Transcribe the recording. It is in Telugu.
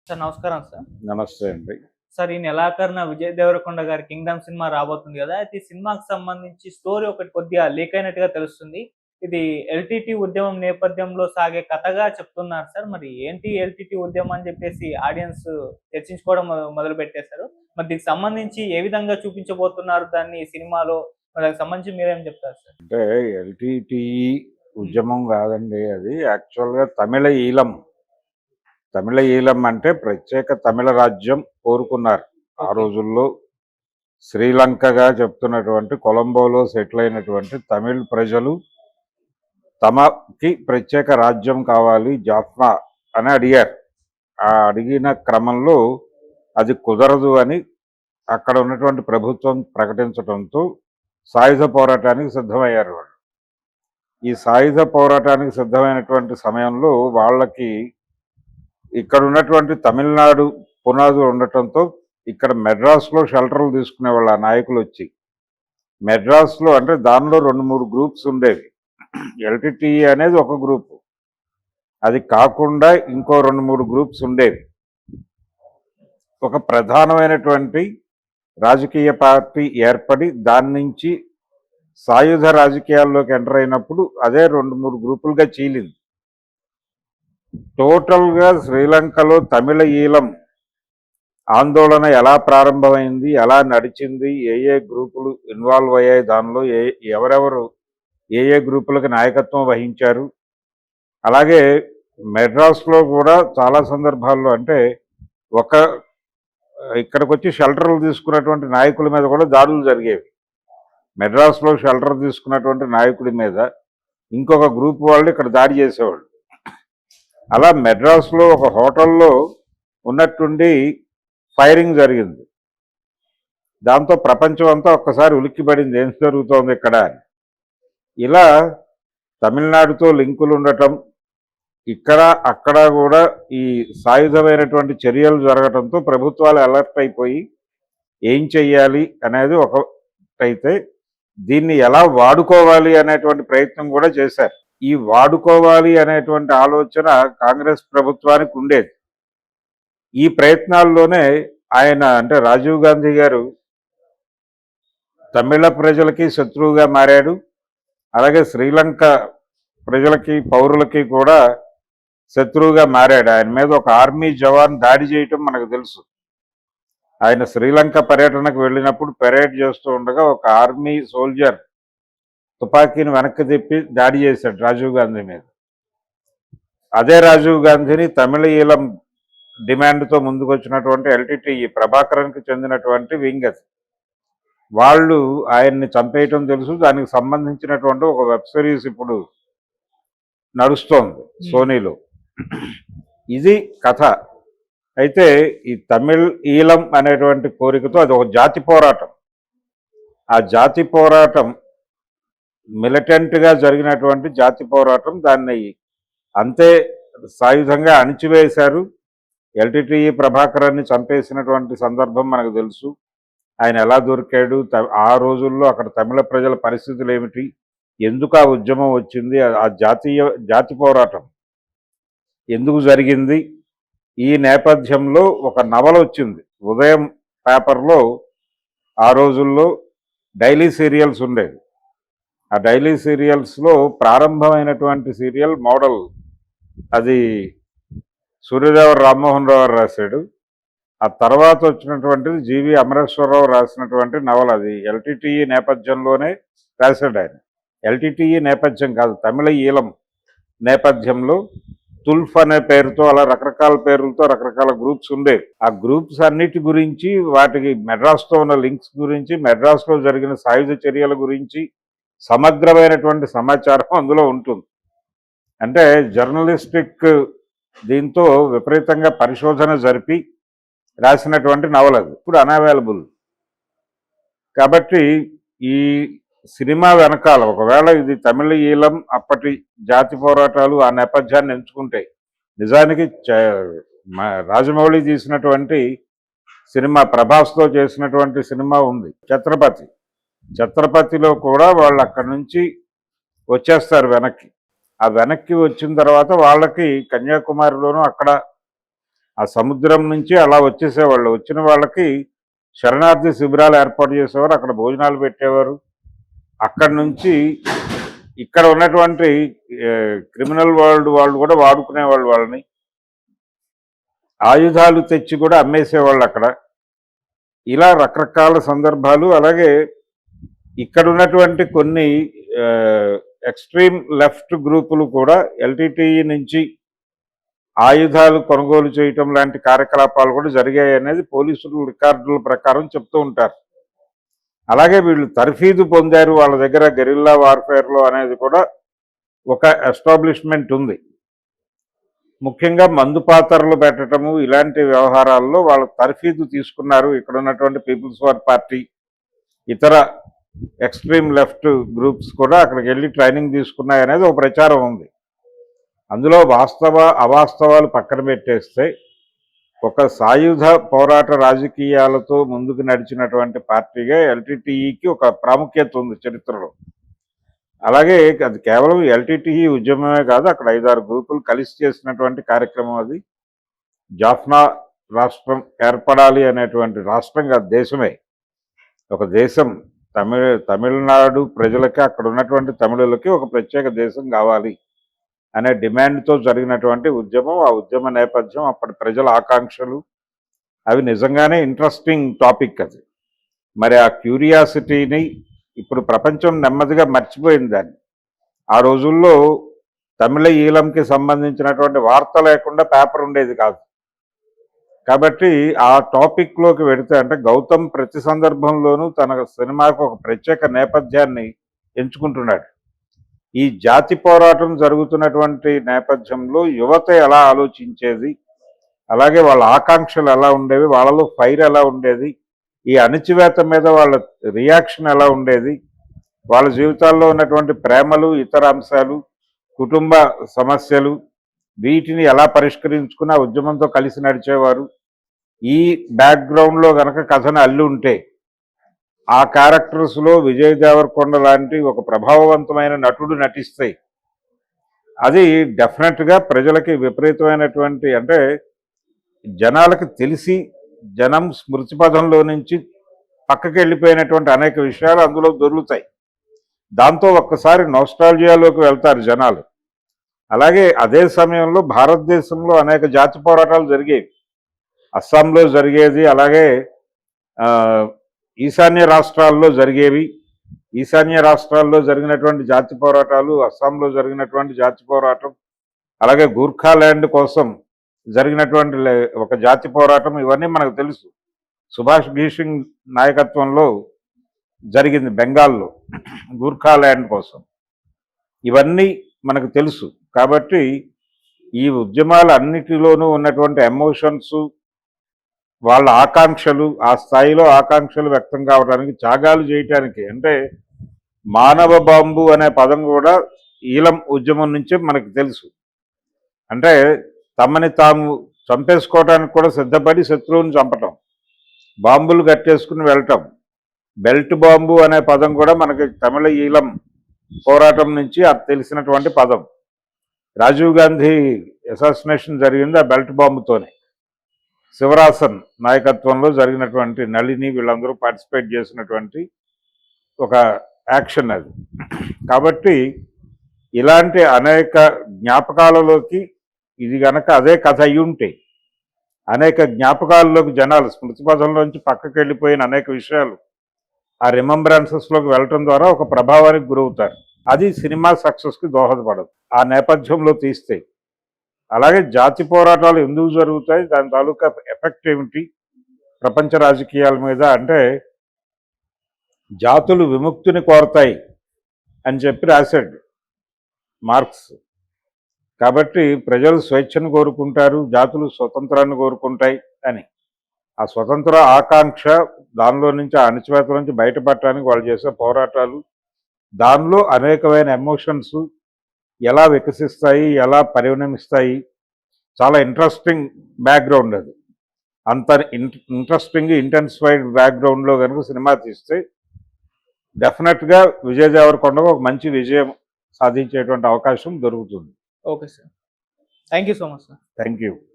సార్ నమస్కారం సార్. నమస్తే అండి. సార్ ఈ నెలాఖరున విజయ్ దేవరకొండ గారి 'కింగ్డమ్' సినిమా రాబోతుంది గదా! అయితే ఈ సినిమాకి సంబంధించి స్టోరీ ఒకటి కొద్దిగా లీక్ అయినట్టుగా తెలుస్తుంది. ఇది ఎల్‌టీటీ ఉద్యమం నేపథ్యంలో సాగే కథగా చెప్తున్నారు సార్. మరి ఏంటి ఎల్‌టీటీ ఉద్యమం అని జెప్పేసి ఆడియన్స్ చర్చించుకోవడం మొదలుపెట్టేసారు. మరి దీనికి సంబంధించి ఏ విధంగా చూపించబోతున్నారు దాన్ని ఈ సినిమాలో? మరి దానికి సంబంధించి మీరేం జెప్తారు సార్? అంటే ఎల్‌టీటీఈ ఉద్యమం కాదండి అది. యాక్చువల్‌గా తమిళ ఈలం. తమిళ ఈలం అంటే ప్రత్యేక తమిళ రాజ్యం కోరుకున్నారు. ఆ ఓకే. రోజుల్లో శ్రీలంకగా చెప్తున్నటువంటి కొలంబోలో సెటిల్ అయినటువంటి తమిళ్ ప్రజలు తమకి ప్రత్యేక రాజ్యం కావాలి జాఫ్నా అని అడిగారు. ఆ అడిగిన క్రమంలో అది కుదరదు అని అక్కడ ఉన్నటువంటి ప్రభుత్వం ప్రకటించడంతో సాయుధ పోరాటానికి సిద్ధమయ్యారు వాళ్ళు. ఈ సాయుధ పోరాటానికి సిద్ధమైనటువంటి సమయంలో వాళ్ళకి ఇక్కడ ఉన్నటువంటి తమిళనాడు పునాదులు ఉండటంతో ఇక్కడ మెడ్రాస్లో షెల్టర్లు తీసుకునేవాళ్ళు ఆ నాయకులు వచ్చి. మెడ్రాస్లో అంటే దానిలో 2-3 గ్రూప్స్ ఉండేవి. ఎల్‌టీటీఈ అనేది ఒక గ్రూపు. అది కాకుండా ఇంకో 2-3 గ్రూప్స్ ఉండేవి. ఒక ప్రధానమైనటువంటి రాజకీయ పార్టీ ఏర్పడి దాని నుంచి సాయుధ రాజకీయాల్లోకి ఎంటర్ అయినప్పుడు అదే 2-3 గ్రూపులుగా చీలింది. టోటల్గా శ్రీలంకలో తమిళ ఈలం ఆందోళన ఎలా ప్రారంభమైంది, ఎలా నడిచింది, ఏ గ్రూపులు ఇన్వాల్వ్ అయ్యాయి, దానిలో ఎవరెవరు ఏ గ్రూపులకు నాయకత్వం వహించారు, అలాగే మెడ్రాస్లో కూడా చాలా సందర్భాల్లో అంటే ఒక ఇక్కడికి వచ్చి షెల్టర్లు తీసుకున్నటువంటి నాయకుల మీద కూడా దాడులు జరిగేవి. మెడ్రాస్లో షెల్టర్ తీసుకున్నటువంటి నాయకుడి మీద ఇంకొక గ్రూప్ వాళ్ళు ఇక్కడ దాడి చేసేవాళ్ళు. అలా మెడ్రాస్లో ఒక హోటల్లో ఉన్నట్టుండి ఫైరింగ్ జరిగింది. దాంతో ప్రపంచం అంతా ఒక్కసారి ఉలిక్కిపడింది, ఏం జరుగుతోంది ఇక్కడ అని. ఇలా తమిళనాడుతో లింకులు ఉండటం, ఇక్కడ అక్కడ కూడా ఈ సాయుధమైనటువంటి చర్యలు జరగటంతో ప్రభుత్వాలు అలర్ట్ అయిపోయి ఏం చెయ్యాలి అనేది ఒకటైతే, దీన్ని ఎలా వాడుకోవాలి అనేటువంటి ప్రయత్నం కూడా చేశారు. ఈ వాడుకోవాలి అనేటువంటి ఆలోచన కాంగ్రెస్ ప్రభుత్వానికి ఉండేది. ఈ ప్రయత్నాల్లోనే ఆయన అంటే రాజీవ్ గాంధీ గారు తమిళ ప్రజలకి శత్రువుగా మారాడు. అలాగే శ్రీలంక ప్రజలకి పౌరులకి కూడా శత్రువుగా మారాడు. ఆయన మీద ఒక ఆర్మీ జవాన్ దాడి చేయటం మనకు తెలుసు. ఆయన శ్రీలంక పర్యటనకు వెళ్ళినప్పుడు పెరేడ్ చేస్తూ ఉండగా ఒక ఆర్మీ సోల్జర్ తుపాకీని వెనక్కి తిప్పి దాడి చేశాడు రాజీవ్ గాంధీ మీద. అదే రాజీవ్ గాంధీని తమిళ ఈలం డిమాండ్తో ముందుకు వచ్చినటువంటి ఎల్‌టీటీఈ ప్రభాకరన్కి చెందినటువంటి వింగ్ అది. వాళ్ళు ఆయన్ని చంపేయటం తెలుసు. దానికి సంబంధించినటువంటి ఒక వెబ్ సిరీస్ ఇప్పుడు నడుస్తోంది సోనీలో. ఇది కథ. అయితే ఈ తమిళ్ ఈలం అనేటువంటి కోరికతో అది ఒక జాతి పోరాటం. ఆ జాతి పోరాటం మిలిటెంట్గా జరిగినటువంటి జాతి పోరాటం. దాన్ని అంతే సాయుధంగా అణిచివేశారు. ఎల్‌టీటీఈ ప్రభాకరాన్ని చంపేసినటువంటి సందర్భం మనకు తెలుసు. ఆయన ఎలా దొరికాడు, ఆ రోజుల్లో అక్కడ తమిళ ప్రజల పరిస్థితులు ఏమిటి, ఎందుకు ఆ ఉద్యమం వచ్చింది, ఆ జాతి పోరాటం ఎందుకు జరిగింది, ఈ నేపథ్యంలో ఒక నవల వచ్చింది. ఉదయం పేపర్లో ఆ రోజుల్లో డైలీ సీరియల్స్ ఉండేవి. ఆ డైలీ సీరియల్స్లో ప్రారంభమైనటువంటి సీరియల్ మోడల్ అది సూర్యదేవర రామ్మోహన్ రావు రాశాడు. ఆ తర్వాత వచ్చినటువంటిది జీవి అమరేశ్వరరావు రాసినటువంటి నవల. అది ఎల్‌టీటీఈ నేపథ్యంలోనే రాశాడు ఆయన. ఎల్‌టీటీఈ నేపథ్యం కాదు, తమిళ ఈలం నేపథ్యంలో తుల్ఫ్ అనే పేరుతో అలా రకరకాల పేర్లతో రకరకాల గ్రూప్స్ ఉండేవి. ఆ గ్రూప్స్ అన్నిటి గురించి, వాటికి మెడ్రాస్తో ఉన్న లింక్స్ గురించి, మెడ్రాస్లో జరిగిన సాయుధ చర్యల గురించి సమగ్రమైనటువంటి సమాచారం అందులో ఉంటుంది. అంటే జర్నలిస్టిక్ దీంతో విపరీతంగా పరిశోధన జరిపి రాసినటువంటి నవల అది. ఇప్పుడు అన్అవైలబుల్. కాబట్టి ఈ సినిమా వెనకాల ఒకవేళ ఇది తమిళ ఈలం అప్పటి జాతి పోరాటాలు ఆ నేపథ్యాన్ని ఎంచుకుంటే, నిజానికి రాజమౌళి తీసినటువంటి సినిమా, ప్రభాస్తో చేసినటువంటి సినిమా ఉంది ఛత్రపతి. ఛత్రపతిలో కూడా వాళ్ళు అక్కడి నుంచి వచ్చేస్తారు వెనక్కి. ఆ వెనక్కి వచ్చిన తర్వాత వాళ్ళకి కన్యాకుమారిలోనూ అక్కడ ఆ సముద్రం నుంచి అలా వచ్చేసేవాళ్ళు. వచ్చిన వాళ్ళకి శరణార్థి శిబిరాలు ఏర్పాటు చేసేవారు, అక్కడ భోజనాలు పెట్టేవారు. అక్కడి నుంచి ఇక్కడ ఉన్నటువంటి క్రిమినల్ వరల్డ్ వాళ్ళు కూడా వాడుకునేవాళ్ళు వాళ్ళని. ఆయుధాలు తెచ్చి కూడా అమ్మేసేవాళ్ళు అక్కడ. ఇలా రకరకాల సందర్భాలు. అలాగే ఇక్కడ ఉన్నటువంటి కొన్ని ఎక్స్ట్రీమ్ లెఫ్ట్ గ్రూపులు కూడా ఎల్టీటీఈ నుంచి ఆయుధాలు కొనుగోలు చేయటం లాంటి కార్యకలాపాలు కూడా జరిగాయి అనేది పోలీసులు రికార్డుల ప్రకారం చెప్తూ ఉంటారు. అలాగే వీళ్ళు తర్ఫీదు పొందారు వాళ్ళ దగ్గర గెరిల్లా వార్ఫేర్లో అనేది కూడా ఒక ఎస్టాబ్లిష్మెంట్ ఉంది. ముఖ్యంగా మందు పాత్రలు పెట్టడము ఇలాంటి వ్యవహారాల్లో వాళ్ళు తర్ఫీదు తీసుకున్నారు. ఇక్కడ ఉన్నటువంటి పీపుల్స్ వార్ పార్టీ, ఇతర ఎక్స్ట్రీమ్ లెఫ్ట్ గ్రూప్స్ కూడా అక్కడికి వెళ్ళి ట్రైనింగ్ తీసుకున్నాయి అనేది ఒక ప్రచారం ఉంది. అందులో వాస్తవ అవాస్తవాలు పక్కన పెట్టేస్తే ఒక సాయుధ పోరాట రాజకీయాలతో ముందుకు నడిచినటువంటి పార్టీగా ఎల్టీటీఈకి ఒక ప్రాముఖ్యత ఉంది చరిత్రలో. అలాగే అది కేవలం ఎల్టీటీఈ ఉద్యమమే కాదు, అక్కడ 5-6 గ్రూపులు కలిసి చేసినటువంటి కార్యక్రమం అది. జాఫ్నా రాష్ట్రం ఏర్పడాలి అనేటువంటి రాష్ట్రం కాదు, దేశమే ఒక దేశం. తమిళనాడు ప్రజలకి, అక్కడ ఉన్నటువంటి తమిళులకి ఒక ప్రత్యేక దేశం కావాలి అనే డిమాండ్తో జరిగినటువంటి ఉద్యమం. ఆ ఉద్యమ నేపథ్యం, అప్పటి ప్రజల ఆకాంక్షలు, అవి నిజంగానే ఇంట్రెస్టింగ్ టాపిక్ అది. మరి ఆ క్యూరియాసిటీని ఇప్పుడు ప్రపంచం నెమ్మదిగా మర్చిపోయింది దాన్ని. ఆ రోజుల్లో తమిళ ఈలంకి సంబంధించినటువంటి వార్త లేకుండా పేపర్ ఉండేది కాదు. కాబట్టి ఆ టాపిక్లోకి వెడితే, అంటే గౌతమ్ ప్రతి సందర్భంలోనూ తన సినిమాకు ఒక ప్రత్యేక నేపథ్యాన్ని ఎంచుకుంటున్నాడు. ఈ జాతి పోరాటం జరుగుతున్నటువంటి నేపథ్యంలో యువత ఎలా ఆలోచించేది, అలాగే వాళ్ళ ఆకాంక్షలు ఎలా ఉండేవి, వాళ్ళలో ఫైర్ ఎలా ఉండేది, ఈ అణచివేత మీద వాళ్ళ రియాక్షన్ ఎలా ఉండేది, వాళ్ళ జీవితాల్లో ఉన్నటువంటి ప్రేమలు, ఇతర అంశాలు, కుటుంబ సమస్యలు, వీటిని ఎలా పరిష్కరించుకుని ఆ ఉద్యమంతో కలిసి నడిచేవారు. ఈ బ్యాక్గ్రౌండ్లో గనక కథను అల్లి ఉంటే ఆ క్యారెక్టర్స్లో విజయ్ దేవరకొండ లాంటి ఒక ప్రభావవంతమైన నటుడు నటిస్తే అది డెఫినెట్గా ప్రజలకి విపరీతమైనటువంటి, అంటే జనాలకి తెలిసి జనం స్మృతి పథంలో నుంచి పక్కకి వెళ్ళిపోయినటువంటి అనేక విషయాలు అందులో దొరుకుతాయి. దాంతో ఒక్కసారి నోస్టాల్జియాలోకి వెళ్తారు జనాలు. అలాగే అదే సమయంలో భారతదేశంలో అనేక జాతి పోరాటాలు జరిగేవి. అస్సాంలో జరిగేది, అలాగే ఈశాన్య రాష్ట్రాల్లో జరిగేవి. ఈశాన్య రాష్ట్రాల్లో జరిగినటువంటి జాతి పోరాటాలు, అస్సాంలో జరిగినటువంటి జాతి పోరాటం, అలాగే గూర్ఖాల్యాండ్ కోసం జరిగినటువంటి ఒక జాతి పోరాటం, ఇవన్నీ మనకు తెలుసు. సుభాష్ ఘీసింగ్ నాయకత్వంలో జరిగింది బెంగాల్లో గూర్ఖాల్యాండ్ కోసం. ఇవన్నీ మనకు తెలుసు. కాబట్టి ఈ ఉద్యమాల అన్నిటిలోనూ ఉన్నటువంటి ఎమోషన్స్, వాళ్ళ ఆకాంక్షలు, ఆ స్థాయిలో ఆకాంక్షలు వ్యక్తం కావడానికి, త్యాగాలు చేయటానికి, అంటే మానవ బాంబు అనే పదం కూడా ఈలం ఉద్యమం నుంచే మనకు తెలుసు. అంటే తమని తాము చంపేసుకోవడానికి కూడా సిద్ధపడి శత్రువుని చంపటం, బాంబులు కట్టేసుకుని వెళ్ళటం. బెల్ట్ బాంబు అనే పదం కూడా మనకి తమిళ ఈలం పోరాటం నుంచి అది తెలిసినటువంటి పదం. రాజీవ్ గాంధీ అసాసినేషన్ జరిగింది ఆ బెల్ట్ బాంబుతోనే. శివరాసన్ నాయకత్వంలో జరిగినటువంటి, నళిని వీళ్ళందరూ పార్టిసిపేట్ చేసినటువంటి ఒక యాక్షన్ అది. కాబట్టి ఇలాంటి అనేక జ్ఞాపకాలలోకి ఇది గనక అదే కథ అయి ఉంటే, అనేక జ్ఞాపకాలలోకి జనాలు స్మృతి పథంలోంచి పక్కకి వెళ్ళిపోయిన అనేక విషయాలు ఆ రిమెంబరెన్సెస్లోకి వెళ్ళటం ద్వారా ఒక ప్రభావానికి గురవుతారు. అది సినిమా సక్సెస్కి దోహదపడదు ఆ నేపథ్యంలో తీస్తే. అలాగే జాతి పోరాటాలు ఎందుకు జరుగుతాయి, దాని తాలూకా ఎఫెక్ట్ ఏమిటి ప్రపంచ రాజకీయాల మీద అంటే, జాతులు విముక్తిని కోరతాయి అని చెప్పి రాశాడు మార్క్స్. కాబట్టి ప్రజలు స్వేచ్ఛను కోరుకుంటారు, జాతులు స్వతంత్రాన్ని కోరుకుంటాయి అని. ఆ స్వతంత్ర ఆకాంక్ష, దానిలో నుంచి ఆ అణచివేత నుంచి బయటపడటానికి వాళ్ళు చేసే పోరాటాలు, దానిలో అనేకమైన ఎమోషన్స్ ఎలా వికసిస్తాయి, ఎలా పరిణమిస్తాయి, చాలా ఇంట్రెస్టింగ్ బ్యాక్గ్రౌండ్ అది. అంత ఇంట్రెస్టింగ్ ఇంటెన్సిఫైడ్ బ్యాక్గ్రౌండ్లో కనుక సినిమా తీస్తే డెఫినెట్గా విజయ్ దేవరకొండకు ఒక మంచి విజయం సాధించేటువంటి అవకాశం దొరుకుతుంది. Okay sir, thank you so much sir. Thank you.